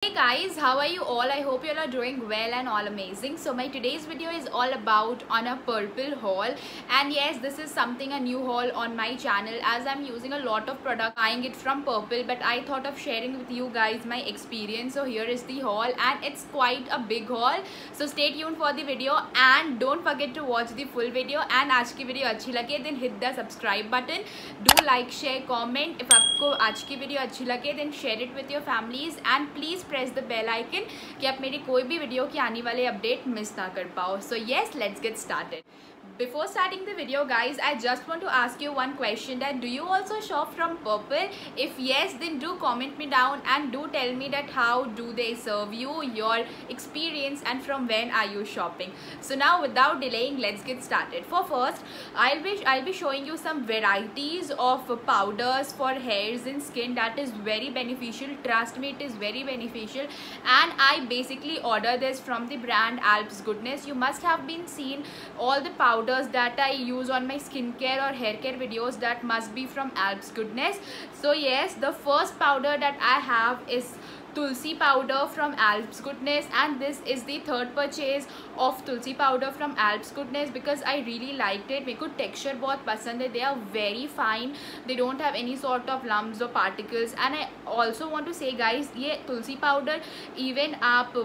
Hey guys, how are you all? I hope you all are doing well and all amazing. So my today's video is all about on a Purplle haul, and yes, this is something a new haul on my channel as I'm using a lot of product buying it from Purplle, but I thought of sharing with you guys my experience. So here is the haul and it's quite a big haul. So stay tuned for the video and don't forget to watch the full video. And आज की video अच्छी लगे then hit the subscribe button. Do like, share, comment. If आपको आज की video अच्छी लगे then share it with your families and please press the bell icon कि आप मेरी कोई भी वीडियो की आने वाले अपडेट मिस ना कर पाओ. So yes, let's get started. Before starting the video guys, I just want to ask you one question, that do you also shop from Purplle? If yes, then do comment me down and do tell me that how do they serve you, your experience, and from when are you shopping. So now without delaying, let's get started. For first, I'll be showing you some varieties of powders for hairs and skin that is very beneficial. Trust me, it is very beneficial, and I basically order this from the brand Alps Goodness. You must have been seen all the powders that I use on my skincare or hair care videos, that must be from Alps Goodness. So yes, the first powder that I have is Tulsi powder from Alps Goodness, and this is the third purchase of Tulsi powder from Alps Goodness because I really liked it. मेरे को texture बहुत पसंद है. They are very fine. They don't have any sort of lumps or particles. And I also want to say guys, ये Tulsi powder even आप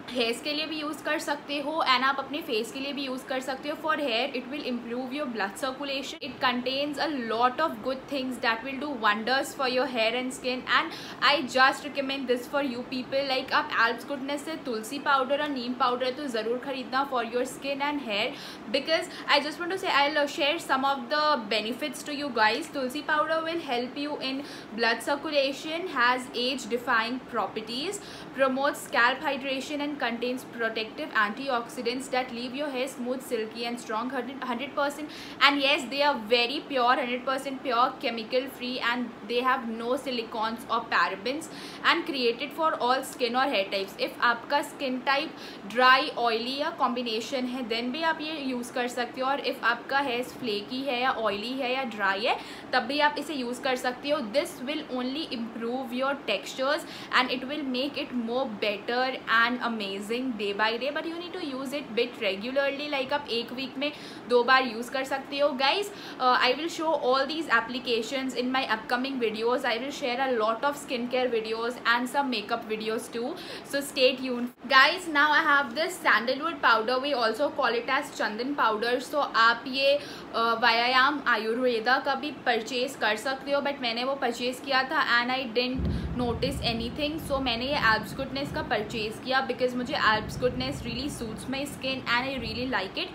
hairs के लिए भी यूज़ कर सकते हो एंड आप अपने फेस के लिए भी यूज़ कर सकते हो. For hair it will improve your blood circulation. It contains a lot of good things that will do wonders for your hair and skin, and I just recommend this for you people. Like आप Alps goodness से tulsi powder और neem powder तो ज़रूर खरीदना for your skin and hair, because I just want to say I share some of the benefits to you guys. Tulsi powder will help you in blood circulation, has age defying properties, promotes scalp hydration and contains protective antioxidants that leave your hair smooth, silky and strong 100%. And yes, they are very pure, 100% pure, chemical free, and they have no silicones or parabens, and created for all skin or hair types. if आपका skin type dry, oily या combination है then भी आप ये use कर सकते हो, और if आपका hair flaky है या oily है या dry है तब भी आप इसे यूज़ कर सकते हो. This will only improve your textures and it will make it more better and amazing day by day, but you need to use it bit regularly. Like आप एक वीक में 2 बार यूज़ कर सकते हो. Guys, I will show all these applications in my upcoming videos. I will share a lot of skin care videos and some makeup videos too. So stay tuned. Guys, now I have this sandalwood powder. We also call it as chandan powder. So आप ये व्यायाम आयुर्वेदा का भी purchase कर सकते हो, but मैंने वो परचेज़ किया था and I didn't notice anything. So मैंने ये एल्प्स गुडनेस का परचेज़ किया बिकॉज मुझे Alps goodness really suits my skin and I really like it.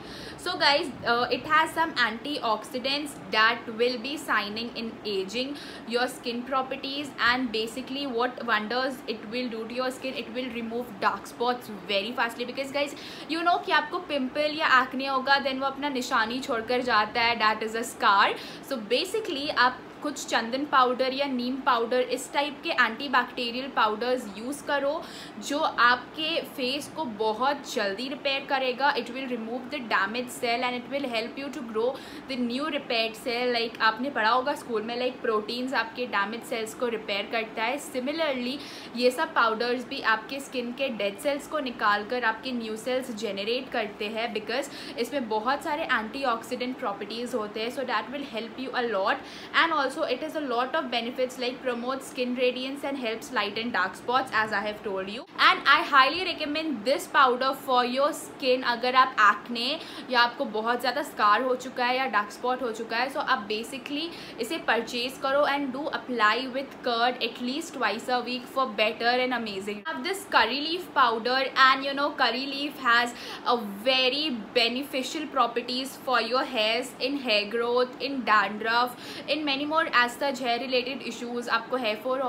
So guys, it has some antioxidants that will be signing in aging your skin properties, and basically what wonders it will do to your skin, it will remove dark spots very fastly. because guys, you know कि आपको pimple या acne होगा then वो अपना निशानी छोड़कर जाता है, that is a scar. so basically आप कुछ चंदन पाउडर या नीम पाउडर इस टाइप के एंटीबैक्टीरियल पाउडर्स यूज़ करो जो आपके फेस को बहुत जल्दी रिपेयर करेगा. It will remove the damage cell and it will help you to grow the new repaired cell. Like आपने पढ़ा होगा स्कूल में, लाइक प्रोटीन्स आपके डैमेज सेल्स को रिपेयर करता है. सिमिलरली ये सब पाउडर्स भी आपके स्किन के डेड सेल्स को निकाल कर आपके न्यू सेल्स जनरेट करते हैं, बिकॉज इसमें बहुत सारे एंटीऑक्सीडेंट प्रॉपर्टीज़ होते हैं. So that will help you a lot, and also it has a lot of benefits like promotes skin radiance and helps lighten dark spots as I have told you. and I highly recommend this powder for your skin. अगर आप acne या आपको बहुत ज़्यादा scar हो चुका है या dark spot हो चुका है, so आप basically इसे purchase करो and do apply with curd at least twice a week for better and amazing. I have this curry leaf powder, and you know curry leaf has a very beneficial properties for your hairs, in hair growth, in dandruff, in many more as such hair related issues. आपको hair fall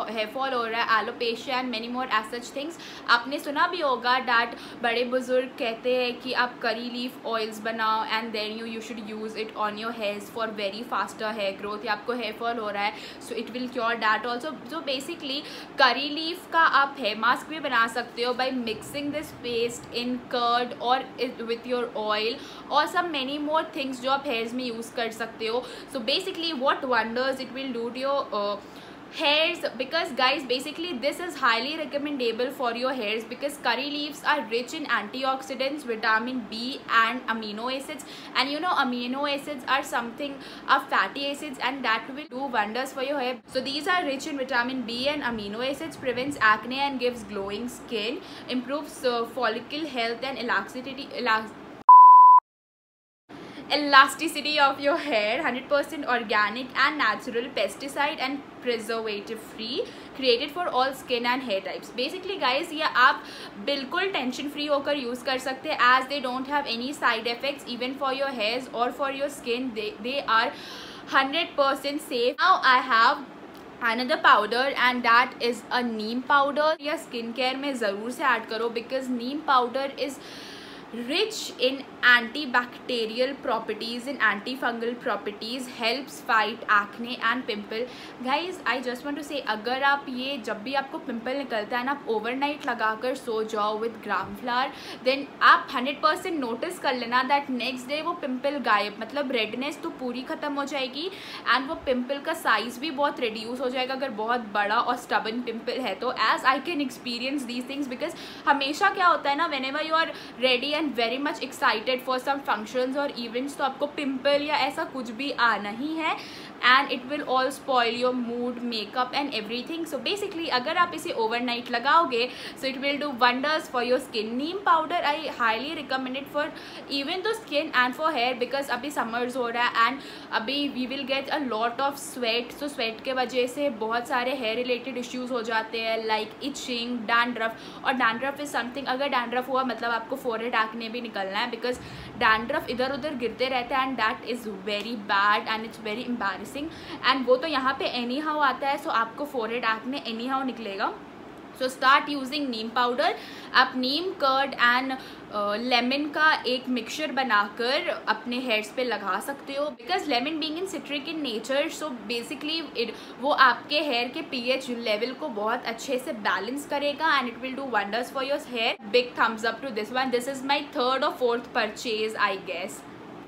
हो रहा है, alopecia and many more as such things. आपने सुना भी होगा that बड़े बुजुर्ग कहते हैं कि आप करी लीफ ऑयल्स बनाओ and then you should use it on your hairs for very faster hair growth. या आपको हेयर फॉल हो रहा है so it will cure that also. So basically curry leaf का आप हेयर मास्क भी बना सकते हो by mixing this paste in curd और विथ योर ऑयल और सम मेनी मोर थिंग्स जो आप हेयर्स में यूज़ कर सकते हो. So basically what wonders it will do to your hairs, because guys basically this is highly recommendable for your hairs because curry leaves are rich in antioxidants, vitamin B and amino acids, and you know amino acids are something of fatty acids and that will do wonders for your hair. So these are rich in vitamin B and amino acids, prevents acne and gives glowing skin, improves follicle health and elasticity of your hair, 100% organic and natural, pesticide and preservative free, created for all skin and hair types. Basically guys ये आप बिल्कुल tension free होकर use कर सकते हैं as they don't have any side effects even for your hairs or for your skin. They are 100% safe. Now I have another powder and that is a neem powder. या skin care में ज़रूर से add करो because neem powder is rich in antibacterial properties and antifungal properties, helps fight acne and pimple. Guys I just want to say अगर आप ये जब भी आपको पिंपल निकलता है ना आप ओवरनाइट लगाकर सो जाओ विद ग्राम फ्लावर, देन आप 100% नोटिस कर लेना दैट नेक्स्ट डे वो पिंपल गायब, मतलब रेडनेस तो पूरी ख़त्म हो जाएगी एंड वो पिंपल का साइज़ भी बहुत रिड्यूस हो जाएगा अगर बहुत बड़ा और स्टबन पिंपल है तो. As I can experience these things because हमेशा क्या होता है ना whenever you are ready and very much excited for some functions और इवेंट्स तो आपको पिंपल या ऐसा कुछ भी आना ही है and it will all spoil your mood, makeup and everything. So basically अगर आप इसे ओवरनाइट लगाओगे so it will do wonders for your skin. Neem powder I highly recommended for even the skin and for hair because अभी summers हो रहा है and अभी we will get a lot of sweat. So sweat के वजह से बहुत सारे हेयर रिलेटेड इश्यूज हो जाते हैं लाइक इचिंग, डैंड्रफ. और डैंड्रफ इज समथिंग, अगर डैंड्रफ हुआ मतलब आपको फोरहेड एक्ने भी निकलना है बिकॉज डैंड्रफ इधर उधर गिरते रहते हैं and that is very bad and it's very embarrassing and वो तो यहाँ पे एनी हाउ आता है. सो आपको फोरहेड एक्ने एनी हाउ निकलेगा. सो स्टार्ट यूजिंग नीम पाउडर. आप नीम कर्ड एंड लेमन का एक मिक्सचर बनाकर अपने हेयर्स पे लगा सकते हो because lemon being in citric in nature so basically वो आपके हेयर के pH लेवल को बहुत अच्छे से बैलेंस करेगा and it will do wonders for your hair. Big thumbs up to this one. This is my 3rd or 4th purchase I guess.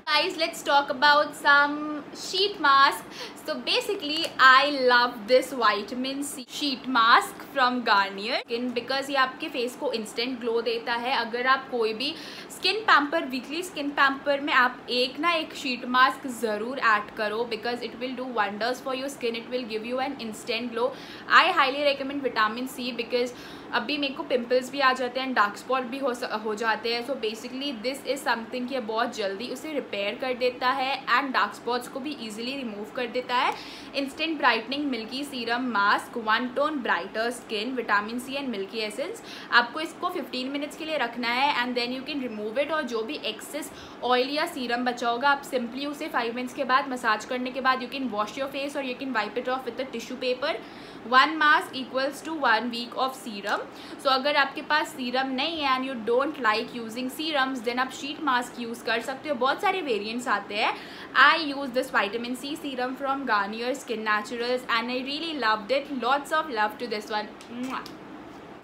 Guys, let's talk about some sheet mask. So basically I love this vitamin C sheet mask from Garnier because ये आपके face को instant glow देता है. अगर आप कोई भी skin pamper, weekly skin pamper में आप एक ना एक शीट मास्क ज़रूर ऐड करो because it will do wonders for your skin. It will give you an instant glow. I highly recommend vitamin C because अभी मेरे को पिंपल्स भी आ जाते हैं एंड डार्क स्पॉट भी हो जाते हैं. So basically this is something कि बहुत जल्दी उसे रिपेयर कर देता है एंड डार्क स्पॉट्स को भी ईजिली रिमूव कर देता है. Instant brightening milky serum mask, 1 tone brighter skin, vitamin C and milky essence. आपको इसको 15 मिनट्स के लिए रखना है and then you can remove it. और जो भी एक्सेस ऑयल या सीरम बचा होगा आप सिंपली उसे 5 मिनट्स के बाद मसाज करने के बाद you can wash your face और you can wipe it off with a tissue paper. 1 mask equals to 1 week of serum. So अगर आपके पास सीरम नहीं है and you don't like using serums then आप शीट मास्क यूज़ कर सकते हो. बहुत सारे वेरिएंट्स आते हैं. I use this vitamin C serum from Garnier skin naturals and I really loved it. Lots of love to this one.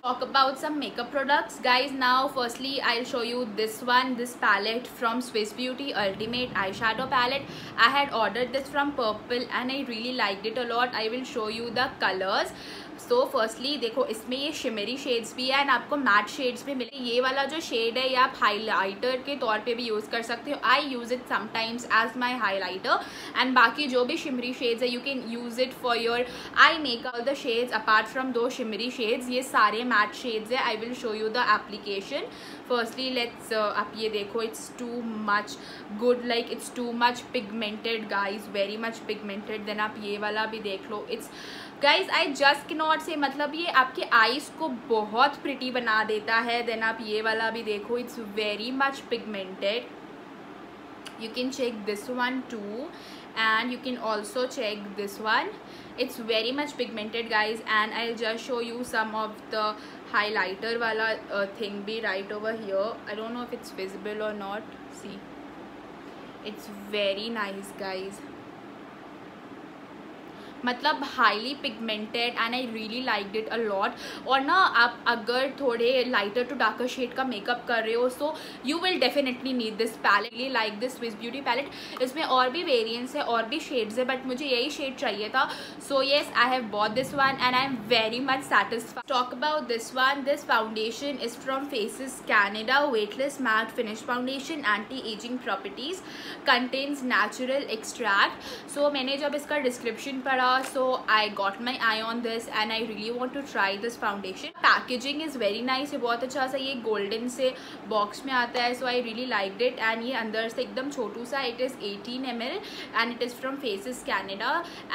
Talk about some makeup products guys. Now firstly I'll show you this one, this palette from Swiss Beauty Ultimate eyeshadow palette. I had ordered this from Purple and I really liked it a lot. I will show you the colors. So firstly देखो इसमें ये shimmery shades भी है and आपको mat shades भी मिले. ये वाला जो शेड है ये आप हाईलाइटर के तौर पे भी यूज़ कर सकते हो. I use it sometimes as my highlighter and बाकी जो भी शिमरी शेड्स है you can use it for your eye makeup. The shades apart from दो शिमरी शेड्स ये सारे मैट शेड्स है. I will show you the application. Firstly let's आप ये देखो it's too much good, like it's too much pigmented guys, very much pigmented. Then आप ये वाला भी देख लो. It's guys I just cannot say मतलब ये आपके आईज को बहुत प्रिटी बना देता है. देन आप ये वाला भी देखो it's very much pigmented. you can check this one too and you can also check this one. It's very much pigmented guys and I'll just show you some of the highlighter wala thing be right over here. I don't know if it's visible or not. See, it's very nice guys. मतलब highly pigmented and I really like it a lot. और ना आप अगर थोड़े lighter to darker shade का makeup कर रहे हो so you will definitely need this palette. Really like this Swiss beauty palette. इसमें और भी वेरिएंट्स है और भी शेड्स है बट मुझे यही शेड चाहिए था, so yes I have bought this one and I am very much satisfied. Talk about this one, this foundation is from Faces Canada, weightless matte finish foundation, anti aging properties, contains natural extract. So मैंने जब इसका description पढ़ा so I got my eye on this and I really want to try this foundation. Packaging is very nice, ये बहुत अच्छा सा ये golden से बॉक्स में आता है, so I really like it. And ये अंदर से एकदम छोटू सा, it is 18 ml and it is from Faces Canada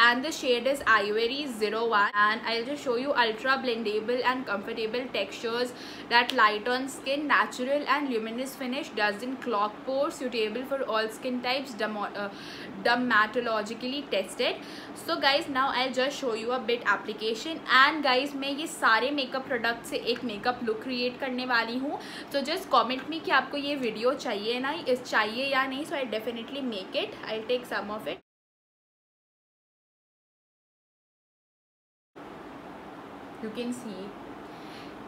and the shade is Ivory 01 and I'll just show you ultra blendable and comfortable textures that light on skin, natural and luminous finish, doesn't clog pores, suitable for all skin types, dermatologically tested. So guys now I'll just show you a bit application and guys मैं ये सारे makeup product से एक makeup look create करने वाली हूँ, so just comment me कि आपको ये वीडियो चाहिए ना चाहिए या नहीं, so I'll definitely make it. I'll take some of it. You can see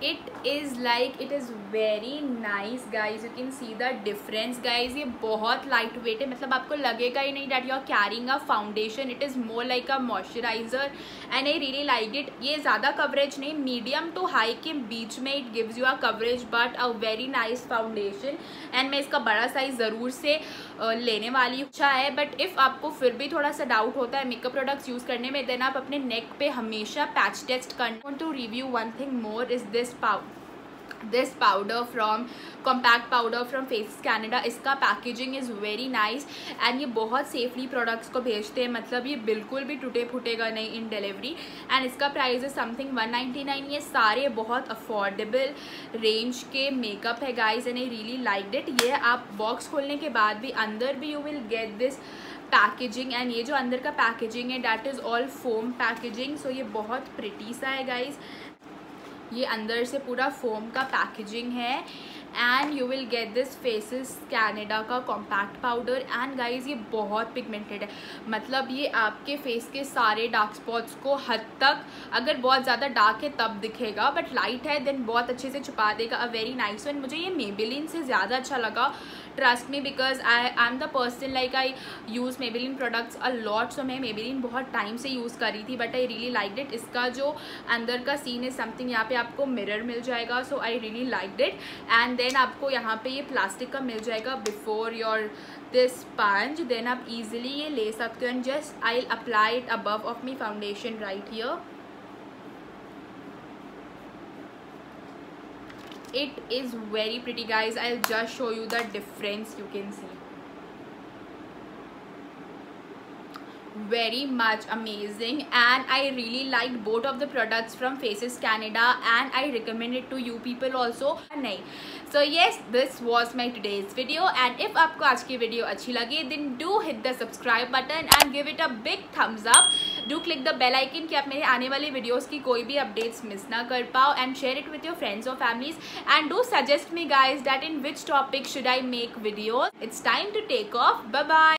it is like it is very nice guys, you can see the difference guys। ये बहुत लाइट वेट है, मतलब आपको लगेगा ही नहीं that you are carrying a foundation, it is more like a moisturizer and I really like it। ये ज़्यादा coverage नहीं, मीडियम टू हाई के बीच में it gives you a coverage but a very nice foundation and मैं इसका बड़ा size ज़रूर से लेने वाली। अच्छा है बट इफ़ आपको फिर भी थोड़ा सा डाउट होता है मेकअप प्रोडक्ट्स यूज़ करने में देन आप अपने नेक पे हमेशा पैच टेस्ट करना। To review one thing more is this powder from compact powder from Faces Canada। इसका packaging is very nice and ये बहुत सेफली प्रोडक्ट्स को भेजते हैं, मतलब ये बिल्कुल भी टूटे फूटेगा नहीं इन डिलीवरी एंड इसका प्राइस है समथिंग 199। ये सारे बहुत अफोर्डेबल रेंज के मेकअप है guys and I really liked it. ये आप बॉक्स खोलने के बाद भी अंदर भी you will get this packaging and ये जो अंदर का पैकेजिंग है that is all foam packaging, so ये बहुत प्रिटी सा है गाइज। ये अंदर से पूरा फोम का पैकेजिंग है and you will get this faces Canada का कॉम्पैक्ट पाउडर एंड गाइज ये बहुत पिगमेंटेड है, मतलब ये आपके फेस के सारे डार्क स्पॉट्स को हद तक, अगर बहुत ज़्यादा डार्क है तब दिखेगा बट लाइट है देन बहुत अच्छे से छुपा देगा। A very nice one. मुझे ये मेबेलिन से ज़्यादा अच्छा लगा, trust me, because I am the person like I use Maybelline products a lot. So मैं मेबेलिन बहुत टाइम से यूज़ कर रही थी but I really liked it. इसका जो अंदर का सीन है समथिंग, यहाँ पे आपको मिरर मिल जाएगा, so I really liked it and then आपको यहाँ पे ये प्लास्टिक का मिल जाएगा before your this sponge, then आप इजीली ये ले सकते हो and just I will apply it above of me foundation right here. It is very pretty guys, I'll just show you the difference, you can see very much amazing and I really liked both of the products from Faces Canada and I recommend it to you people also। नहीं, so yes this was my today's video and if आपको आज की video अच्छी लगी then do hit the subscribe button and give it a big thumbs up, do click the bell icon कि आप मेरे आने वाली वीडियोस की कोई भी अपडेट्स मिस ना कर पाओ and share it with your friends or families and do suggest me guys that in which topic should I make videos। It's time to take off, bye bye।